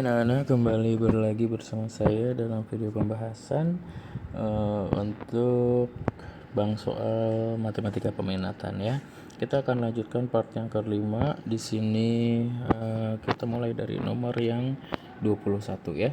Anak-anak kembali berlagi bersama saya dalam video pembahasan untuk bank soal matematika peminatan ya. Kita akan lanjutkan part yang kelima. Di sini kita mulai dari nomor yang 21 ya.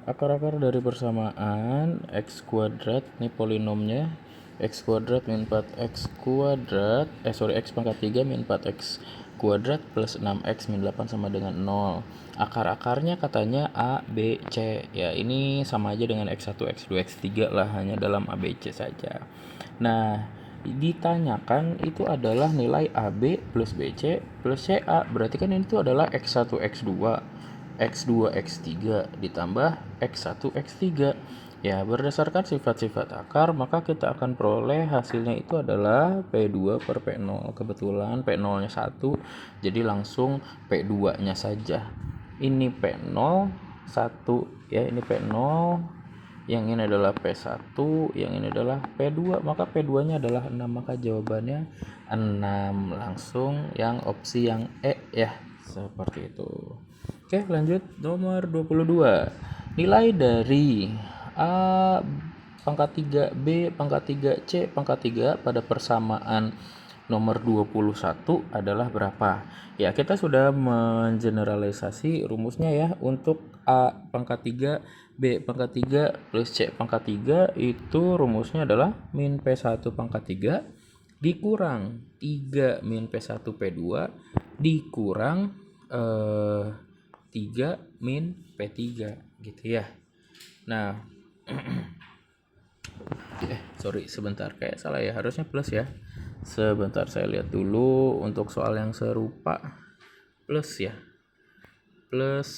Akar-akar dari persamaan x kuadrat, ini polinomnya x kuadrat min 4x kuadrat x pangkat 3 min 4x kuadrat plus 6x min 8 sama dengan 0. Akar-akarnya katanya A, B, C. Ya, ini sama aja dengan x1, x2, x3 lah, hanya dalam A, B, C saja. Nah, ditanyakan itu adalah nilai AB plus BC plus CA. Berarti kan itu adalah x1, x2, x2, x3 ditambah x1, x3. Ya, berdasarkan sifat-sifat akar, maka kita akan peroleh hasilnya itu adalah P2 per P0. Kebetulan P0-nya 1, jadi langsung P2-nya saja. Ini P0, 1, ya, ini P0, yang ini adalah P1, yang ini adalah P2, maka P2-nya adalah 6, maka jawabannya 6. Langsung yang opsi yang E ya, seperti itu. Oke, lanjut nomor 22. Nilai dari A pangkat 3, B pangkat 3, C pangkat 3 pada persamaan nomor 21 adalah berapa? Ya, kita sudah mengeneralisasi rumusnya ya. Untuk A pangkat 3, B pangkat 3 plus C pangkat 3 itu rumusnya adalah min P1 pangkat 3 dikurang 3 min P1 P2 dikurang 3 min P3 gitu ya. Nah, sorry sebentar, kayak salah ya, harusnya plus ya. Sebentar saya lihat dulu untuk soal yang serupa. Plus ya. Plus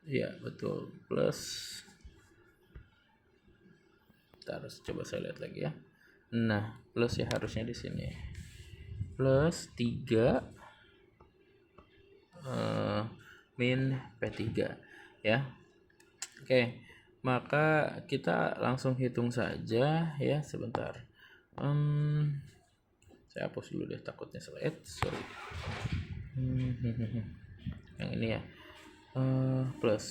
ya betul, plus. Terus coba saya lihat lagi ya. Nah, plus ya harusnya di sini. Plus 3 min P3 ya. Oke, maka kita langsung hitung saja ya, sebentar. Saya hapus dulu deh, takutnya slide, sorry. Yang ini ya, plus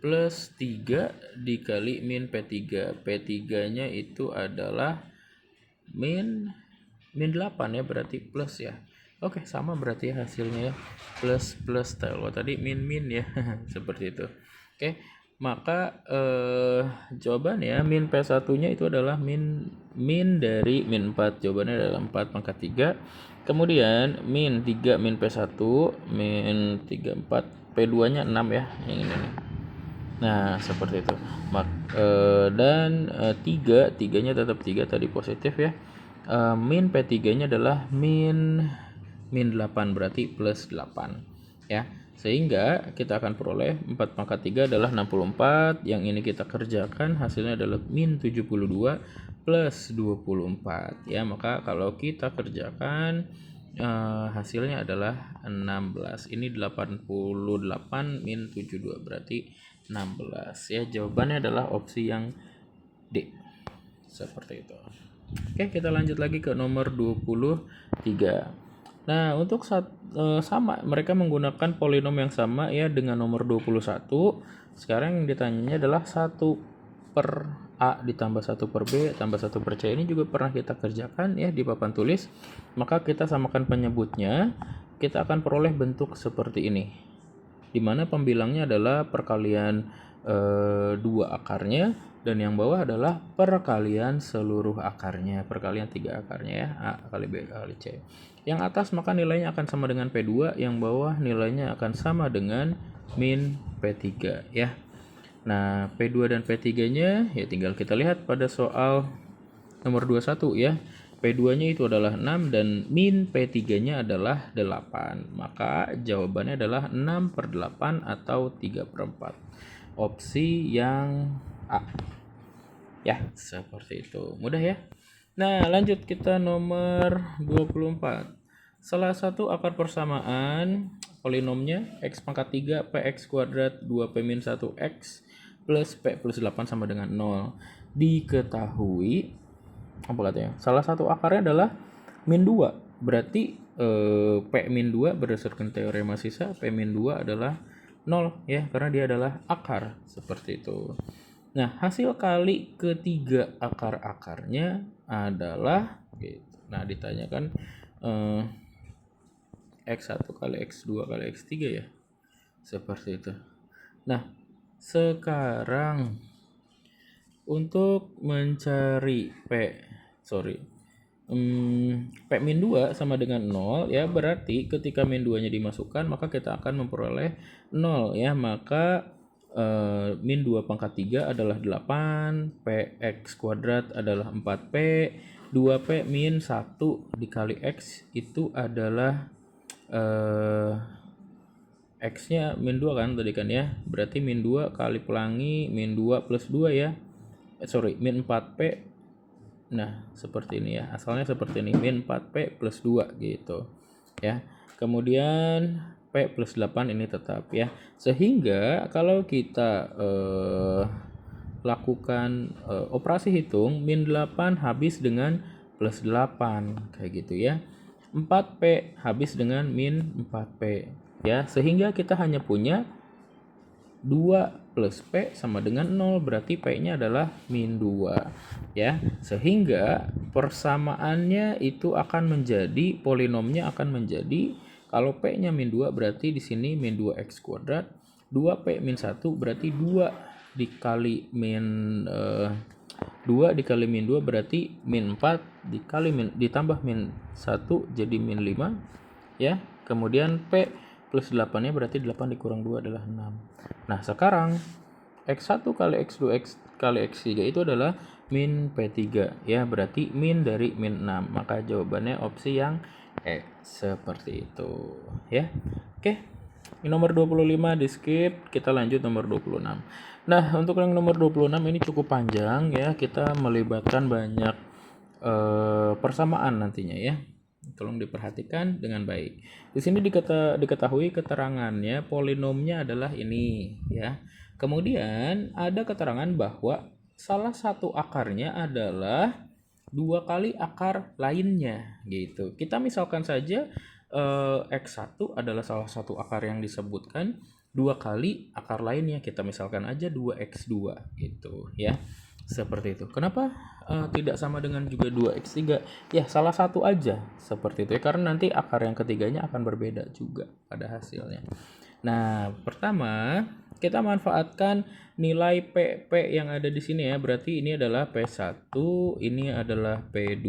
3 dikali min P3. P3 nya itu adalah min 8 ya, berarti plus ya. Oke, sama berarti hasilnya ya, plus kalau tadi min ya. Seperti itu. Oke, maka jawabannya min P1 nya itu adalah min dari min 4. Jawabannya adalah 4 pangkat 3. Kemudian min 3 min P1 min 3 4 P2 nya 6 ya, yang ini nih. Nah, seperti itu. Dan 3 nya tetap 3 tadi positif ya. Min P3 nya adalah min 8, berarti plus 8 ya. Sehingga kita akan peroleh 4 pangkat 3 adalah 64. Yang ini kita kerjakan, hasilnya adalah min 72 plus 24 ya. Maka kalau kita kerjakan hasilnya adalah 16. Ini 88 min 72 berarti 16 ya. Jawabannya adalah opsi yang D. Seperti itu. Oke, kita lanjut lagi ke nomor 23. Nah, untuk sama, mereka menggunakan polinom yang sama ya dengan nomor 21. Sekarang yang ditanyanya adalah 1 per A ditambah 1 per B tambah 1 per C. Ini juga pernah kita kerjakan ya di papan tulis. Maka kita samakan penyebutnya. Kita akan peroleh bentuk seperti ini, dimana pembilangnya adalah perkalian 2 akarnya, dan yang bawah adalah perkalian seluruh akarnya, perkalian 3 akarnya ya, A kali B kali C. Yang atas maka nilainya akan sama dengan P2, yang bawah nilainya akan sama dengan min P3 ya. Nah, P2 dan P3 nya ya tinggal kita lihat pada soal nomor 21 ya. P2 nya itu adalah 6 dan min P3 nya adalah 8. Maka jawabannya adalah 6 per 8 atau 3 per 4. Opsi yang A ya, seperti itu. Mudah ya. Nah, lanjut kita nomor 24. Salah satu akar persamaan polinomnya x pangkat 3 px kuadrat 2p min 1x plus p plus 8 sama dengan 0. Diketahui apa katanya? Salah satu akarnya adalah min 2. berarti P-2 berdasarkan teorema sisa, P-2 adalah 0 ya, karena dia adalah akar seperti itu. Nah, hasil kali ketiga akar-akarnya adalah gitu. Nah, ditanyakan X1 kali X2 kali X3 ya. Seperti itu. Nah, sekarang untuk mencari P-2 sama dengan 0 ya, berarti ketika min 2 nya dimasukkan maka kita akan memperoleh 0 ya, maka min 2 pangkat 3 adalah 8, Px kuadrat adalah 4P, 2P min 1 dikali X itu adalah X nya min 2 kan tadi kan ya, berarti min 2 kali pelangi min 2 plus 2 ya, min 4P. Nah, seperti ini ya. Asalnya seperti ini, min 4P plus 2 gitu. Ya. Kemudian P plus 8 ini tetap ya. Sehingga kalau kita lakukan operasi hitung, min 8 habis dengan plus 8 kayak gitu ya. 4P habis dengan min 4P ya. Sehingga kita hanya punya 2 plus P sama dengan 0, berarti P-nya adalah min 2 ya. Sehingga persamaannya itu akan menjadi, polinomnya akan menjadi, kalau P-nya min 2 berarti di sini min 2x kuadrat, 2P min 1 berarti 2 dikali min 2 dikali min 2 berarti min 4 dikali ditambah min 1 jadi min 5 ya. Kemudian P plus 8 nya berarti 8 dikurang 2 adalah 6. Nah, sekarang X1 kali X2 kali X3 itu adalah min P3 ya, berarti min dari min 6. Maka jawabannya opsi yang E, seperti itu ya. Oke, nomor 25 di skip, kita lanjut nomor 26. Nah, untuk yang nomor 26 ini cukup panjang ya, kita melibatkan banyak persamaan nantinya ya. Tolong diperhatikan dengan baik. Di sini diketahui keterangannya polinomnya adalah ini ya. Kemudian ada keterangan bahwa salah satu akarnya adalah 2 kali akar lainnya gitu. Kita misalkan saja X1 adalah salah satu akar yang disebutkan, 2 kali akar lainnya kita misalkan aja 2x2 gitu ya. Seperti itu. Kenapa tidak sama dengan juga 2x3? Ya, salah satu aja seperti itu ya, karena nanti akar yang ketiganya akan berbeda juga pada hasilnya. Nah, pertama kita manfaatkan nilai P yang ada di sini ya. Berarti ini adalah P1, ini adalah P2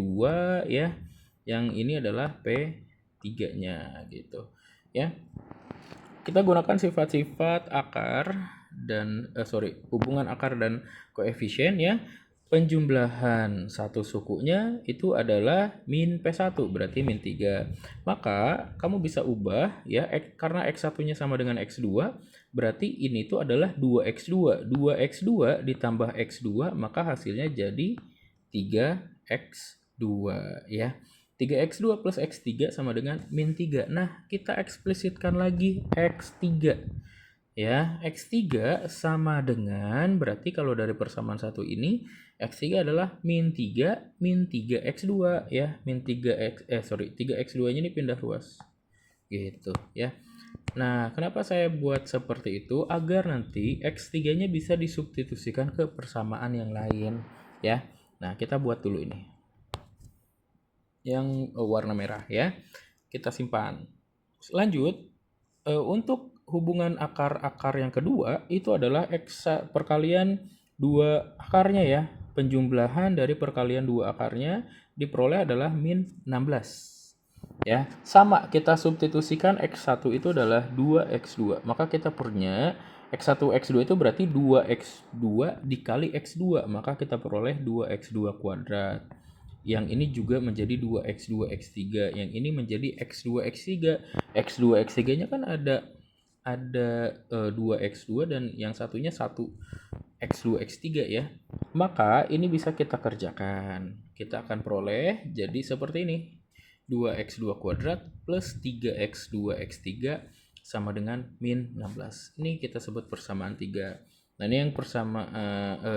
ya. Yang ini adalah P3-nya gitu. Ya. Kita gunakan sifat-sifat akar dan hubungan akar dan koefisien ya. Penjumlahan satu sukunya itu adalah min P1 berarti min 3. Maka kamu bisa ubah ya, karena X1-nya sama dengan X2, berarti ini tuh adalah 2X2. 2X2 ditambah X2 maka hasilnya jadi 3X2 ya. 3x2 plus x3 sama dengan min 3. Nah, kita eksplisitkan lagi x3. Ya, x3 sama dengan, berarti kalau dari persamaan satu ini, x3 adalah min 3, min 3x2 ya. Min 3x2-nya ini pindah ruas. Gitu ya. Nah, kenapa saya buat seperti itu? Agar nanti x3-nya bisa disubstitusikan ke persamaan yang lain ya. Nah, kita buat dulu ini yang warna merah ya, kita simpan. Lanjut, untuk hubungan akar-akar yang kedua itu adalah perkalian dua akarnya ya. Penjumlahan dari perkalian dua akarnya diperoleh adalah min 16 ya. Sama, kita substitusikan x1 itu adalah 2x2, maka kita punya x1 x2 itu berarti 2x2 dikali x2, maka kita peroleh 2x2 kuadrat. Yang ini juga menjadi 2x2 x3, yang ini menjadi x2 x3. X2 x3-nya kan ada 2x2 dan yang satunya 1x2 x3 ya. Maka ini bisa kita kerjakan. Kita akan peroleh jadi seperti ini. 2x2 kuadrat plus 3x2 x3 sama dengan min 16. Ini kita sebut persamaan 3. Nah, ini yang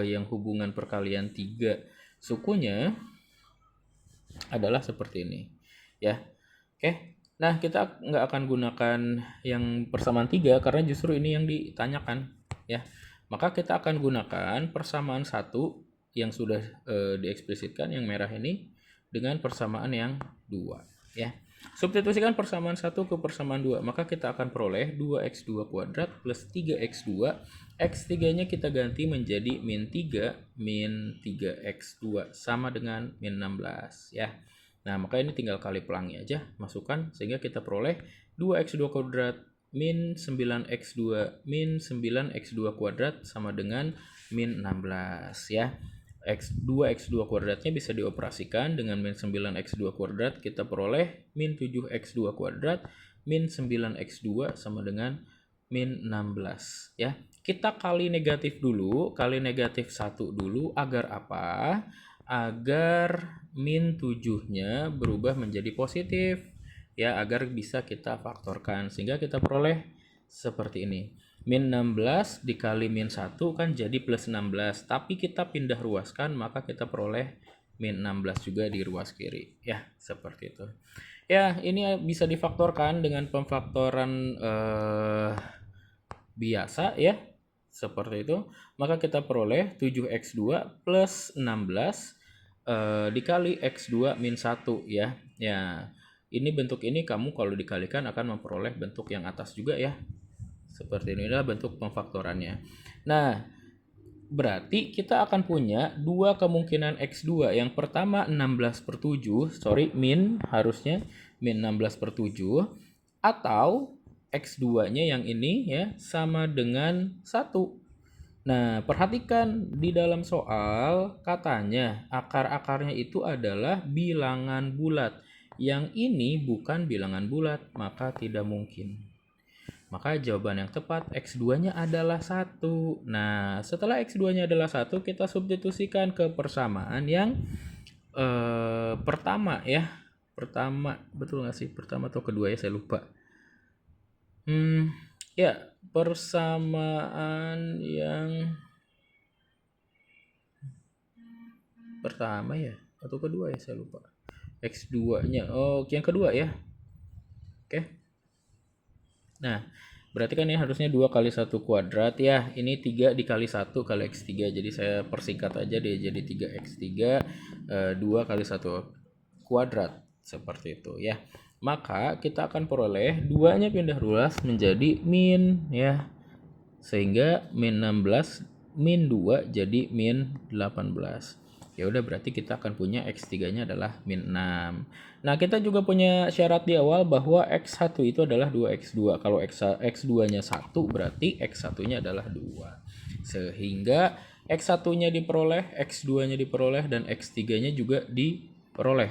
yang hubungan perkalian 3 sukunya adalah seperti ini ya. Oke. Nah, kita nggak akan gunakan yang persamaan 3 karena justru ini yang ditanyakan ya. Maka kita akan gunakan persamaan 1 yang sudah dieksplisitkan yang merah ini dengan persamaan yang 2 ya. Substitusikan persamaan 1 ke persamaan 2, maka kita akan peroleh 2x2 kuadrat plus 3x2. X3-nya kita ganti menjadi min 3 min 3x2 sama dengan min 16 ya. Nah, maka ini tinggal kali pelangi aja, masukkan sehingga kita peroleh 2x2 kuadrat min 9x2 min 9x2 kuadrat sama dengan min 16 ya. 2x2 kuadratnya bisa dioperasikan dengan min 9x2 kuadrat, kita peroleh min 7x2 kuadrat min 9x2 sama dengan min 16 ya. Kita kali negatif dulu, kali negatif 1 dulu agar apa? Agar min 7-nya berubah menjadi positif ya, agar bisa kita faktorkan sehingga kita peroleh seperti ini. Min 16 dikali min 1 kan jadi plus 16, tapi kita pindah ruaskan maka kita peroleh min 16 juga di ruas kiri ya, seperti itu ya. Ini bisa difaktorkan dengan pemfaktoran biasa ya, seperti itu. Maka kita peroleh 7x2 plus 16 dikali x2 min 1 ya. Ya, ini bentuk ini kamu kalau dikalikan akan memperoleh bentuk yang atas juga ya. Seperti ini adalah bentuk pemfaktorannya. Nah, berarti kita akan punya dua kemungkinan x2. Yang pertama 16/7, min harusnya min 16/7, atau x2-nya yang ini ya sama dengan 1. Nah, perhatikan di dalam soal katanya akar-akarnya itu adalah bilangan bulat. Yang ini bukan bilangan bulat, maka tidak mungkin. Maka jawaban yang tepat X2-nya adalah 1. Nah, setelah X2-nya adalah 1, kita substitusikan ke persamaan yang pertama ya. Pertama, betul nggak sih? Pertama atau kedua ya, saya lupa. Ya, persamaan yang pertama ya atau kedua ya, saya lupa. X2-nya. Oh, yang kedua ya. Oke. Nah, berarti kan ini harusnya 2 kali 1 kuadrat ya. Ini 3 dikali 1 kali X3. Jadi saya persingkat aja deh jadi 3X3 2 kali 1 kuadrat. Seperti itu ya. Maka kita akan peroleh 2-nya pindah ruas menjadi min ya. Sehingga min 16 min 2 jadi min 18. Ya udah, berarti kita akan punya X3-nya adalah min 6. Nah, kita juga punya syarat di awal bahwa X1 itu adalah 2X2. Kalau X2-nya 1 berarti X1-nya adalah 2. Sehingga X1-nya diperoleh, X2-nya diperoleh, dan X3-nya juga diperoleh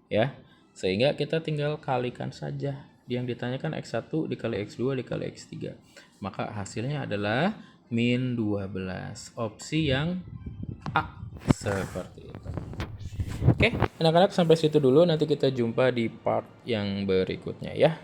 ya. Sehingga kita tinggal kalikan saja. Yang ditanyakan X1 dikali X2 dikali X3. Maka hasilnya adalah min 12. Opsi yang A. Seperti itu. Oke, anak-anak sampai situ dulu. Nanti kita jumpa di part yang berikutnya ya.